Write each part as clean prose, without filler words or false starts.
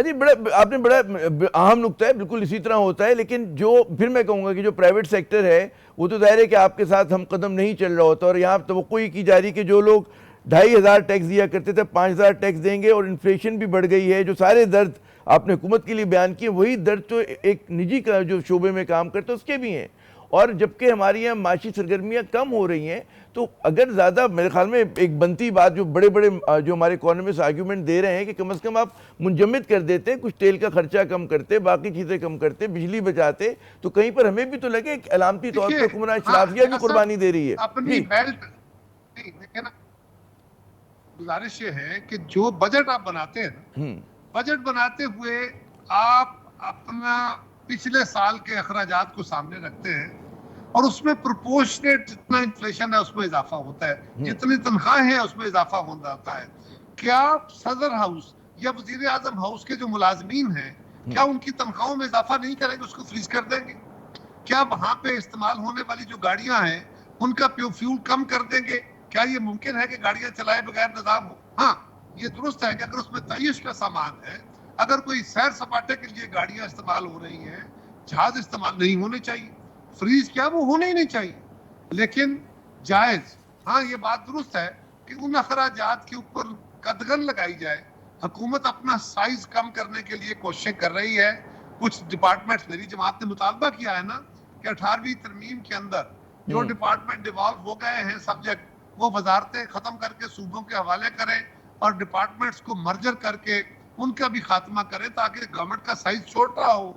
جی آپ نے بڑا اہم نکتہ ہے، بالکل اسی طرح ہوتا ہے، لیکن جو پھر میں کہوں گا کہ جو پرائیویٹ سیکٹر ہے وہ تو ظاہر ہے کہ آپ کے ساتھ ہم قدم نہیں چل رہا ہوتا، اور یہاں توقع ہی کی جا رہی کہ جو لوگ 2,500 ٹیکس دیا کرتے تھے 5,000 ٹیکس دیں گے، اور انفلیشن بھی بڑھ گئی ہے، جو سارے درد آپ نے حکومت کے لیے بیان کیے وہی درد تو ایک نجی کا جو شعبے میں کام کرتے اس کے بھی ہیں، اور جبکہ ہماری یہاں معاشی سرگرمیاں کم ہو رہی ہیں، تو اگر زیادہ میرے خیال میں ایک بنتی بات جو بڑے بڑے جو ہمارے اکانومسٹ آرگیومنٹ دے رہے ہیں کہ کم از کم آپ منجمد کر دیتے، کچھ تیل کا خرچہ کم کرتے، باقی چیزیں کم کرتے، بجلی بچاتے، تو کہیں پر ہمیں بھی تو لگے کہ علامتی طور دیکھیے پہ حکمراں ہاں اشرافیہ بھی ریاست قربانی دے رہی ہے. اپنی جی بیلٹ نہیں دیکھیں نا، گزارش یہ ہے کہ جو بجٹ آپ بناتے ہیں نا، بجٹ بناتے ہوئے آپ اپنا پچھلے سال کے اخراجات کو سامنے رکھتے ہیں، اور اس میں پروپورشنیٹ جتنا انفلیشن ہے اس میں اضافہ ہوتا ہے، جتنی تنخواہیں ہیں اس میں اضافہ ہوتا ہے. کیا صدر ہاؤس یا وزیر اعظم ہاؤس کے جو ملازمین ہیں کیا ان کی تنخواہوں میں اضافہ نہیں کریں گے، اس کو فریز کر دیں گے؟ کیا وہاں پہ استعمال ہونے والی جو گاڑیاں ہیں ان کا فیول کم کر دیں گے؟ کیا یہ ممکن ہے کہ گاڑیاں چلائے بغیر نظام ہو؟ ہاں یہ درست ہے کہ اگر اس میں تعیش کا سامان ہے، اگر کوئی سیر سپاٹے کے لیے گاڑیاں استعمال ہو رہی ہیں، جہاز استعمال نہیں ہونے چاہیے، فریز کیا وہ ہونے ہی نہیں چاہیے، لیکن جائز. ہاں یہ بات درست ہے کہ ان اخراجات کے اوپر قدغن لگائی جائے. حکومت اپنا سائز کم کرنے کے لیے کوششیں کر رہی ہے. کچھ ڈپارٹمنٹ، میری جماعت نے مطالبہ کیا ہے نا کہ 18ویں ترمیم کے اندر جو ڈپارٹمنٹ ڈیوالو ہو گئے ہیں سبجیکٹ، وہ وزارتیں ختم کر کے صوبوں کے حوالے کریں اور ڈپارٹمنٹس کو مرجر کر کے ان کا بھی خاتمہ کریں تاکہ گورنمنٹ کا سائز چھوٹا ہو.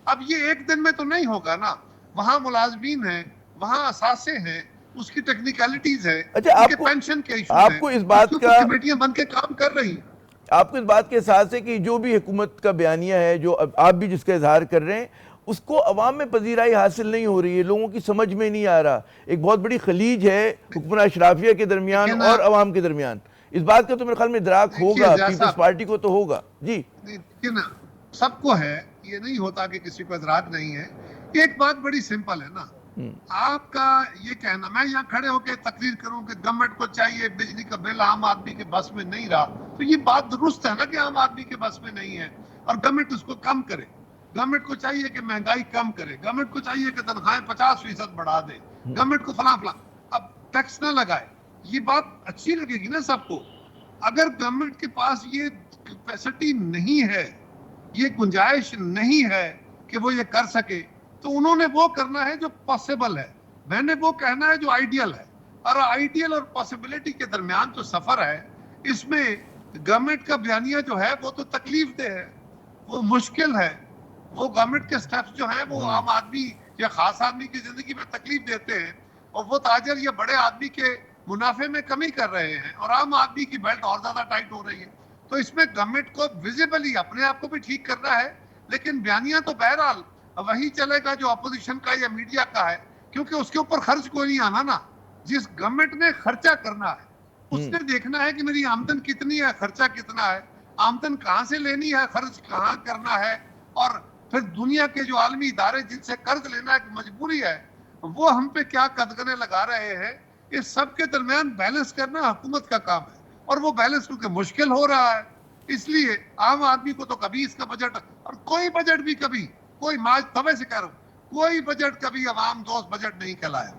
اب یہ ایک دن میں تو نہیں ہوگا نا، وہاں ملازمین ہیں، وہاں اثاثے ہیں، اس کی ٹیکنیکلٹیز ہے، اچھا ان کے پینشن کے ایشوز ہیں، آپ کو اس اس کے بات اوپر کا کمیٹیاں بن کے کام کر رہی ہیں. آپ کو اس بات کے احساس ہے کہ جو بھی حکومت کا بیانیہ ہے، جو آپ بھی جس کا اظہار کر رہے ہیں، اس کو عوام میں پذیرائی حاصل نہیں ہو رہی ہے، لوگوں کی سمجھ میں نہیں آ رہا. ایک بہت بڑی خلیج ہے حکمراں اشرافیہ کے درمیان دیکھیں نا، اور عوام کے درمیان. اس بات کا تو میرے خیال میں ادراک دیکھیے ہوگا، ضیاء پیپلز صاحب، پارٹی کو تو ہوگا. جی دیکھیے نا، سب کو ہے، یہ نہیں ہوتا کہ کسی کو ادراک نہیں ہے. ایک بات بڑی سمپل ہے نا، آپ کا یہ کہنا میں یہاں کھڑے ہو کے تقریر کروں کہ گورنمنٹ کو چاہیے بجلی کا بل عام آدمی کے بس میں نہیں رہا، تو یہ بات درست ہے نا کہ عام آدمی کے بس میں نہیں ہے اور گورنمنٹ اس کو کم کرے. گورنمنٹ کو چاہیے کہ مہنگائی کم کرے، گورنمنٹ کو چاہیے کہ تنخواہیں 50% بڑھا دے، گورنمنٹ کو فلاں فلاں. اب ٹیکس نہ لگائے، یہ بات اچھی لگے گی نا سب کو. اگر گورنمنٹ کے پاس یہ کیپیسٹی نہیں ہے، یہ گنجائش نہیں ہے کہ وہ یہ کر سکے، تو انہوں نے وہ کرنا ہے جو پاسبل ہے، میں نے وہ کہنا ہے جو آئیڈیل ہے. اور آئیڈیل اور پاسبلٹی کے درمیان جو سفر ہے، اس میں گورنمنٹ کا بیانیہ جو ہے وہ تو تکلیف دہ ہے، وہ مشکل ہے. وہ گورنمنٹ کے سٹیپس جو ہیں وہ عام آدمی یا خاص آدمی کی زندگی میں تکلیف دیتے ہیں، اور وہ تاجر یا بڑے آدمی کے منافع میں کمی کر رہے ہیں، اور عام آدمی کی بیلٹ اور زیادہ ٹائٹ ہو رہی ہے. تو اس میں گورنمنٹ کو ویزیبلی اپنے آپ کو بھی ٹھیک کرنا ہے، لیکن بیانیہ تو بہرحال وہی چلے گا جو اپوزیشن کا یا میڈیا کا ہے، کیونکہ اس کے اوپر خرچ کوئی نہیں آنا نا. جس گورنمنٹ نے خرچہ کرنا ہے اس نے دیکھنا ہے کہ میری آمدن کتنی ہے، خرچہ کتنا ہے، آمدن کہاں سے لینی ہے، خرچ کہاں کرنا ہے. اور پھر دنیا کے جو عالمی ادارے جن سے قرض لینا ایک مجبوری ہے، وہ ہم پہ کیا قدغنیں لگا رہے ہیں، اس سب کے درمیان بیلنس کرنا حکومت کا کام ہے. اور وہ بیلنس کیونکہ مشکل ہو رہا ہے، اس لیے عام آدمی کو تو کبھی اس کا بجٹ، اور کوئی بجٹ بھی کبھی، کوئی توے سے کہہ رہا ہوں، کوئی بجٹ کبھی عوام دوست بجٹ نہیں کہلایا.